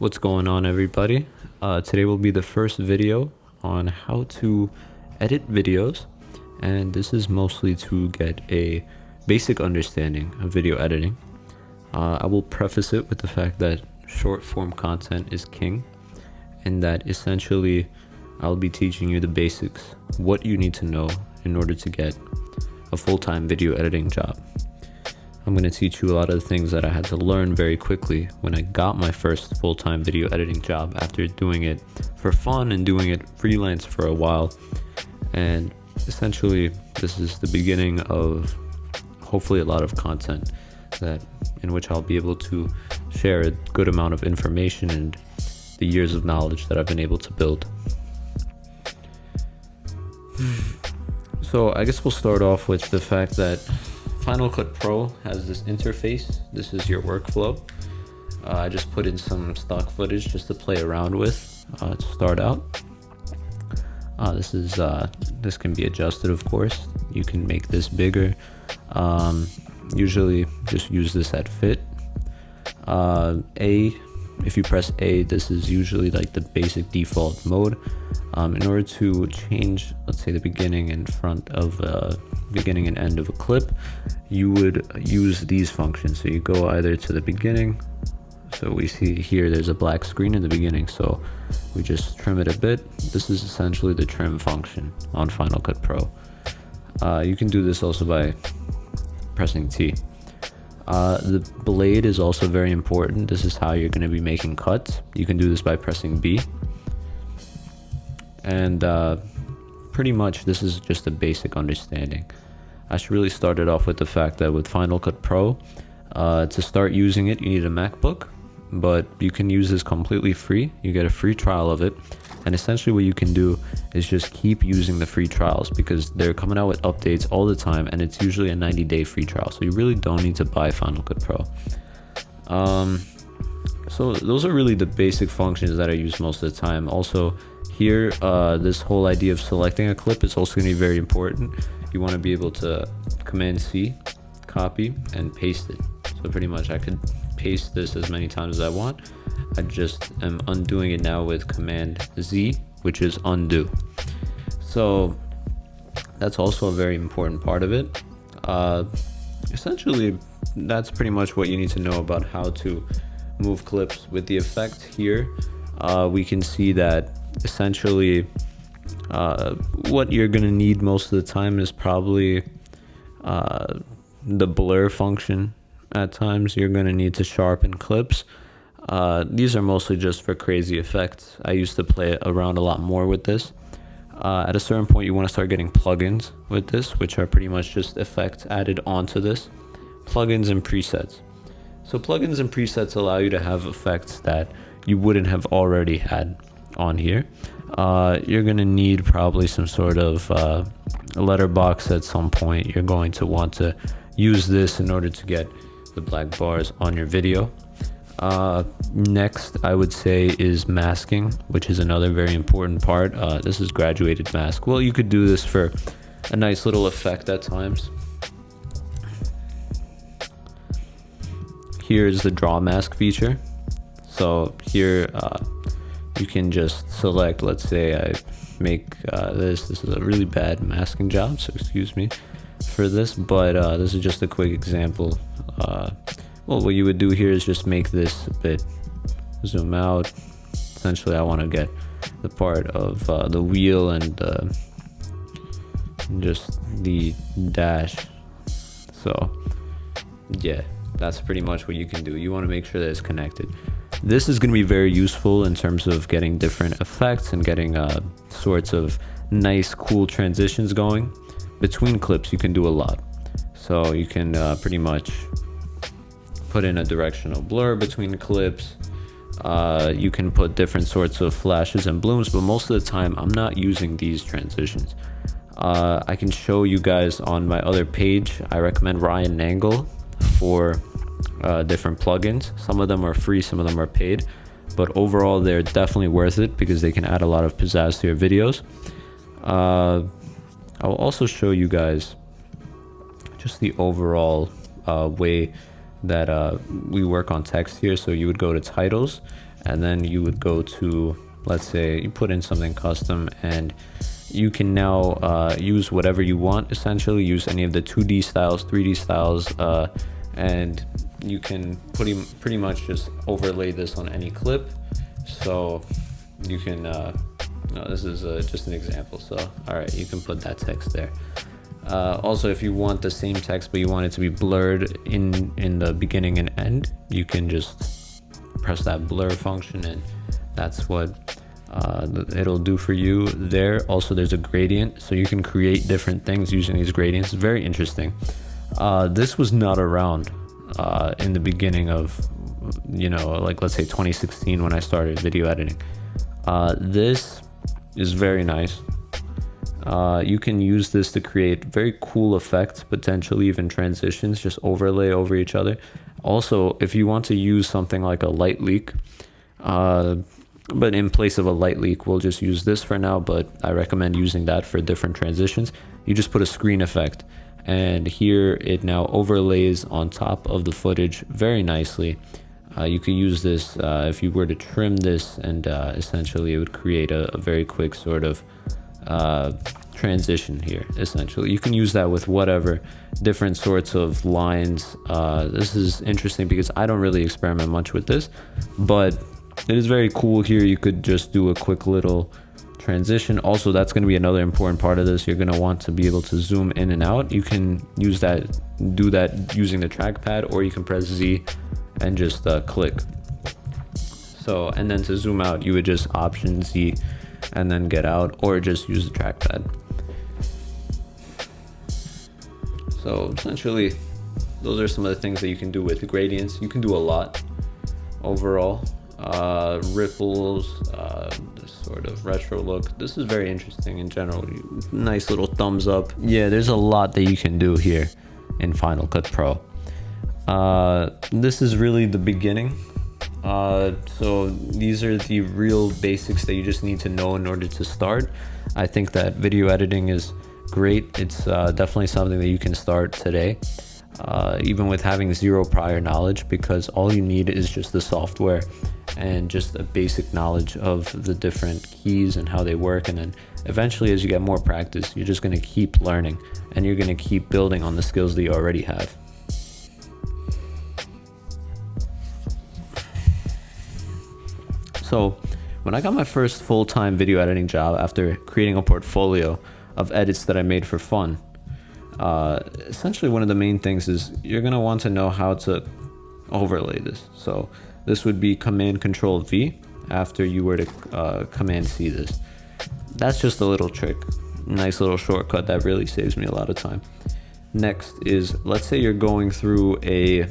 What's going on, everybody? Today will be the first video on how to edit videos, and this is mostly to get a basic understanding of video editing. I will preface it with the fact that short form content is king, and that essentially I'll be teaching you the basics, what you need to know in order to get a full-time video editing job. I'm going to teach you a lot of the things that I had to learn very quickly when I got my first full-time video editing job after doing it for fun and doing it freelance for a while. And essentially, this is the beginning of hopefully a lot of content in which I'll be able to share a good amount of information and the years of knowledge that I've been able to build. So I guess we'll start off with the fact that Final Cut Pro has this interface. This is your workflow. I just put in some stock footage just to play around with to start out. This can be adjusted, of course. You can make this bigger. Usually just use this at fit. If you press A, this is usually like the basic default mode. In order to change, let's say, the beginning and beginning and end of a clip, you would use these functions. So you go either to the beginning. So we see here there's a black screen in the beginning, so we just trim it a bit. This is essentially the trim function on Final Cut Pro. You can do this also by pressing T. The blade is also very important. This is how you're going to be making cuts. You can do this by pressing B. And pretty much this is just a basic understanding. I should really start it off with the fact that with Final Cut Pro, to start using it, you need a MacBook, but you can use this completely free. You get a free trial of it. And essentially what you can do is just keep using the free trials because they're coming out with updates all the time, and it's usually a 90-day free trial. So you really don't need to buy Final Cut Pro. So those are really the basic functions that I use most of the time. Also here, this whole idea of selecting a clip is also going to be very important. You want to be able to Command C, copy, and paste it. So pretty much I could paste this as many times as I want. I just am undoing it now with Command Z, which is undo. So that's also a very important part of it. Essentially, that's pretty much what you need to know about how to move clips. With the effect here, we can see that essentially what you're going to need most of the time is probably the blur function. At times you're going to need to sharpen clips. These are mostly just for crazy effects. I used to play around a lot more with this. At a certain point you want to start getting plugins with this, which are pretty much just effects added onto this. Plugins and presets. So plugins and presets allow you to have effects that you wouldn't have already had on here. You're going to need probably some sort of letterbox at some point. You're going to want to use this in order to get the black bars on your video. Next, I would say, is masking, which is another very important part. This is graduated mask. Well, you could do this for a nice little effect at times. Here's the draw mask feature. So here you can just select, let's say I make this is a really bad masking job, so excuse me for this, but this is just a quick example. Well, what you would do here is just make this a bit zoom out. Essentially, I want to get the part of the wheel and just the dash. So yeah, that's pretty much what you can do. You want to make sure that it's connected. This is going to be very useful in terms of getting different effects and getting sorts of nice, cool transitions going. Between clips, you can do a lot. So you can pretty much put in a directional blur between clips. You can put different sorts of flashes and blooms, but most of the time I'm not using these transitions. I can show you guys on my other page. I recommend Ryan Nangle for different plugins. Some of them are free, some of them are paid, but overall they're definitely worth it because they can add a lot of pizzazz to your videos. I'll also show you guys just the overall way that we work on text here. So you would go to titles and then you would go to, let's say you put in something custom, and you can now use whatever you want, essentially use any of the 2D styles, 3D styles, and you can pretty much just overlay this on any clip. So you can no, this is just an example. So all right, you can put that text there. Also, if you want the same text but you want it to be blurred in the beginning and end, you can just press that blur function, and that's what it'll do for you there. Also, there's a gradient, so you can create different things using these gradients. It's very interesting. This was not around in the beginning of, you know, like let's say 2016 when I started video editing. This is very nice. You can use this to create very cool effects, potentially even transitions, just overlay over each other. Also, if you want to use something like a light leak, but in place of a light leak, we'll just use this for now, but I recommend using that for different transitions. You just put a screen effect, and here it now overlays on top of the footage very nicely. You could use this if you were to trim this, and essentially it would create a very quick sort of transition here. Essentially, you can use that with whatever different sorts of lines. This is interesting because I don't really experiment much with this, but it is very cool. Here you could just do a quick little transition. Also, that's going to be another important part of this. You're going to want to be able to zoom in and out. You can use that, do that using the trackpad, or you can press Z and just click. So, and then to zoom out, you would just Option Z and then get out, or just use the trackpad. So essentially, those are some of the things that you can do with the gradients. You can do a lot overall. Ripples, this sort of retro look. This is very interesting in general. Nice little thumbs up. Yeah, there's a lot that you can do here in Final Cut Pro. This is really the beginning. So these are the real basics that you just need to know in order to start. I think that video editing is great. It's definitely something that you can start today, even with having zero prior knowledge, because all you need is just the software and just a basic knowledge of the different keys and how they work. And then eventually, as you get more practice, you're just going to keep learning, and you're going to keep building on the skills that you already have. So when I got my first full-time video editing job after creating a portfolio of edits that I made for fun, essentially one of the main things is you're going to want to know how to overlay this. So this would be Command Control V after you were to Command C this. That's just a little trick, nice little shortcut that really saves me a lot of time. Next is, let's say you're going through a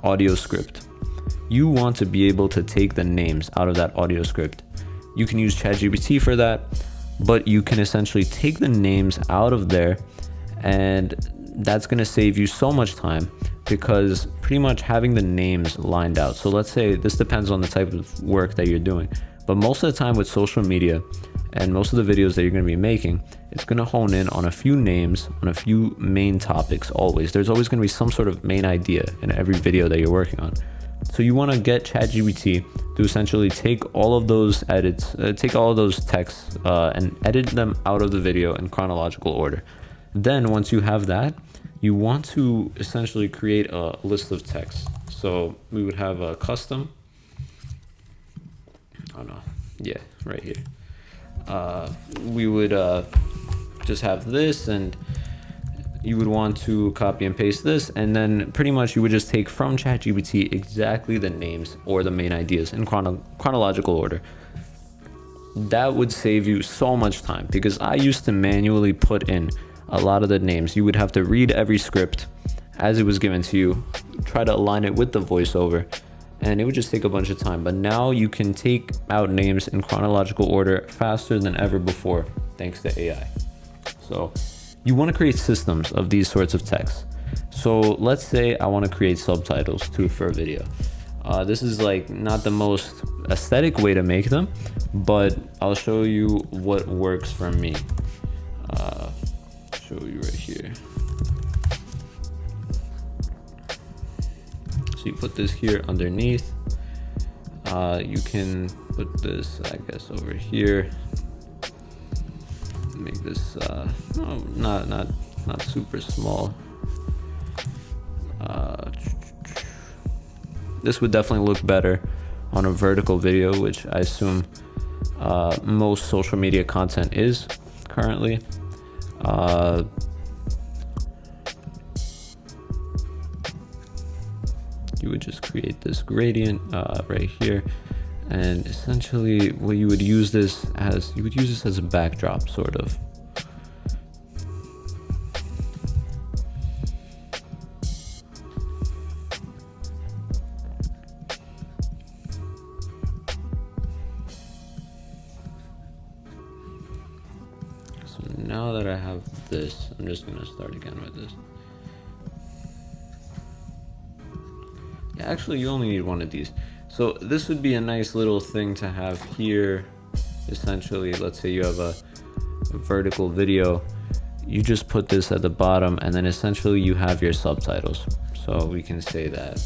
audio script. You want to be able to take the names out of that audio script. You can use ChatGPT for that, but you can essentially take the names out of there, and that's going to save you so much time, because pretty much having the names lined out. So let's say this depends on the type of work that you're doing, but most of the time with social media and most of the videos that you're going to be making, it's going to hone in on a few names, on a few main topics. Always, there's always going to be some sort of main idea in every video that you're working on. So you want to get ChatGPT to essentially take all of those edits, take all of those texts and edit them out of the video in chronological order. Then once you have that, you want to essentially create a list of texts. So we would have a custom. Oh no, yeah, right here. We would just have this, and you would want to copy and paste this, and then pretty much you would just take from ChatGPT exactly the names or the main ideas in chronological order. That would save you so much time, because I used to manually put in a lot of the names. You would have to read every script as it was given to you, try to align it with the voiceover, and it would just take a bunch of time. But now you can take out names in chronological order faster than ever before, thanks to AI. So you want to create systems of these sorts of texts. So let's say I want to create subtitles too for a video. This is like not the most aesthetic way to make them, but I'll show you what works for me. Show you right here. So you put this here underneath. You can put this, I guess, over here. Make this no, not super small. This would definitely look better on a vertical video, which I assume most social media content is currently. You would just create this gradient right here, and essentially what you would use this as, a backdrop, sort of. So now that I have this, I'm just gonna start again with this. Yeah, actually you only need one of these. So this would be a nice little thing to have here. Essentially, let's say you have a vertical video, you just put this at the bottom, and then essentially you have your subtitles. So we can say that.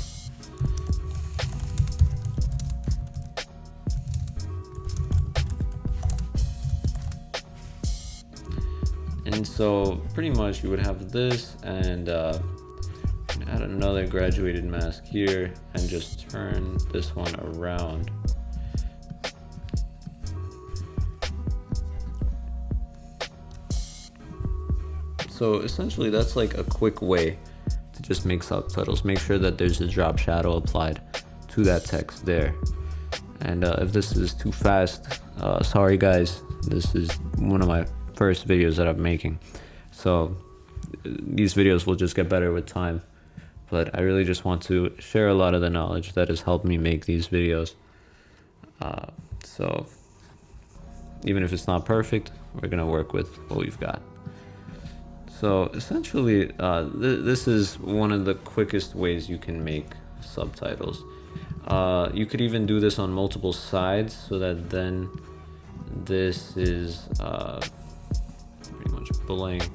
And so pretty much you would have this, and add another graduated mask here, and just turn this one around. So essentially that's like a quick way to just make subtitles. Make sure that there's a drop shadow applied to that text there. And if this is too fast, sorry guys, this is one of my first videos that I'm making. So these videos will just get better with time. But I really just want to share a lot of the knowledge that has helped me make these videos. So even if it's not perfect, we're gonna work with what we've got. So essentially, this is one of the quickest ways you can make subtitles. You could even do this on multiple sides, so that then this is pretty much blank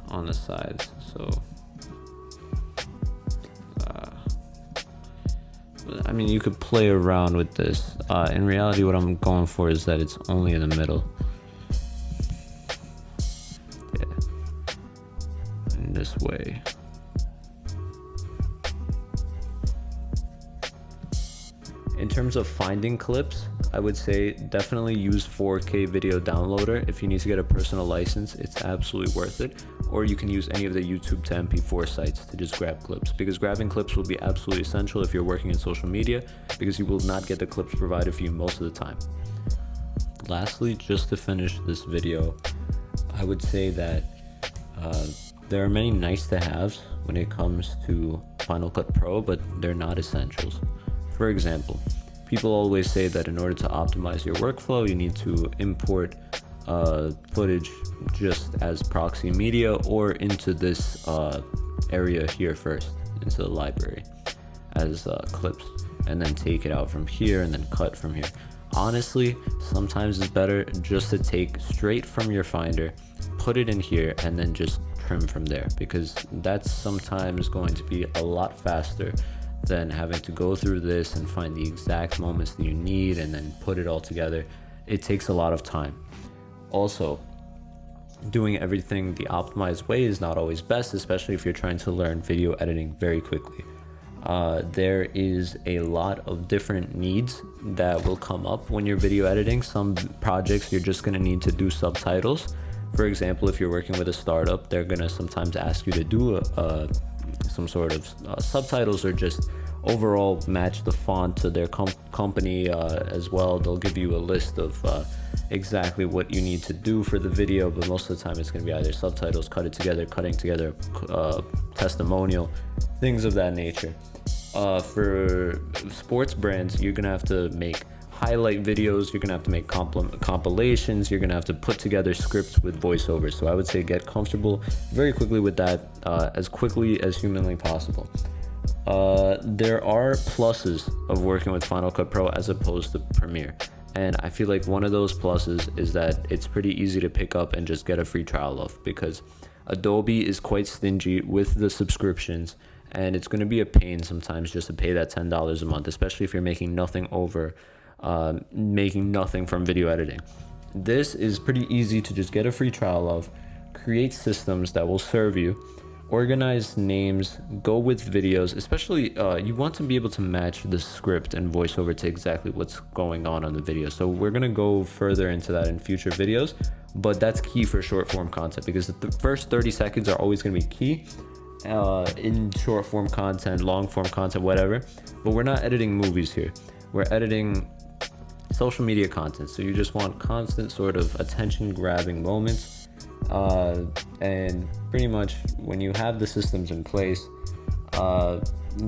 on the sides. So I mean, you could play around with this. In reality, what I'm going for is that it's only in the middle. Yeah. In this way. In terms of finding clips, I would say definitely use 4K Video Downloader. If you need to get a personal license, it's absolutely worth it. Or you can use any of the YouTube to MP4 sites to just grab clips, because grabbing clips will be absolutely essential if you're working in social media, because you will not get the clips provided for you most of the time. Lastly, just to finish this video, I would say that there are many nice to haves when it comes to Final Cut Pro, but they're not essentials. For example, people always say that in order to optimize your workflow, you need to import footage just as proxy media or into this area here first, into the library as clips, and then take it out from here and then cut from here. Honestly, sometimes it's better just to take straight from your Finder, put it in here, and then just trim from there, because that's sometimes going to be a lot faster than having to go through this and find the exact moments that you need and then put it all together. It takes a lot of time. Also, doing everything the optimized way is not always best, especially if you're trying to learn video editing very quickly. There is a lot of different needs that will come up when you're video editing. Some projects you're just going to need to do subtitles. For example, if you're working with a startup, they're going to sometimes ask you to do some sort of subtitles, or just overall match the font to their company as well. They'll give you a list of exactly what you need to do for the video, but most of the time it's going to be either subtitles, cutting together testimonial, things of that nature. For sports brands, you're going to have to make highlight videos, you're going to have to make compilations, you're going to have to put together scripts with voiceovers. So I would say get comfortable very quickly with that, as quickly as humanly possible. There are pluses of working with Final Cut Pro as opposed to Premiere. And I feel like one of those pluses is that it's pretty easy to pick up and just get a free trial of, because Adobe is quite stingy with the subscriptions, and it's going to be a pain sometimes just to pay that $10 a month, especially if you're making nothing from video editing. This is pretty easy to just get a free trial of, create systems that will serve you, organize names, go with videos, especially you want to be able to match the script and voiceover to exactly what's going on the video. So we're going to go further into that in future videos, but that's key for short form content, because the first 30 seconds are always going to be key in short form content, long form content, whatever. But we're not editing movies here, we're editing social media content. So you just want constant sort of attention grabbing moments. And pretty much when you have the systems in place,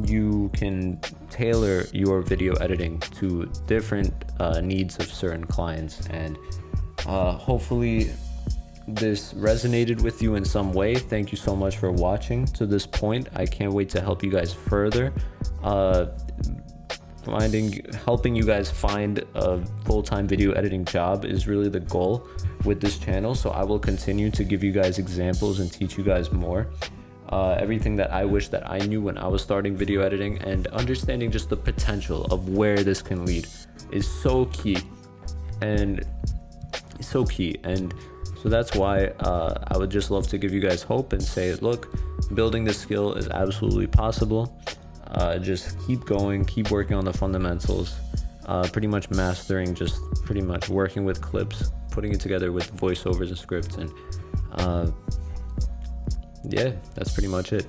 you can tailor your video editing to different needs of certain clients. And hopefully this resonated with you in some way. Thank you so much for watching to this point. I can't wait to help you guys further. Helping you guys find a full-time video editing job is really the goal with this channel. So I will continue to give you guys examples and teach you guys more. Everything that I wish that I knew when I was starting video editing, and understanding just the potential of where this can lead is so key. And so that's why I would just love to give you guys hope and say, look, building this skill is absolutely possible. Just keep going, keep working on the fundamentals, pretty much mastering, just pretty much working with clips, putting it together with voiceovers and scripts, and yeah, that's pretty much it.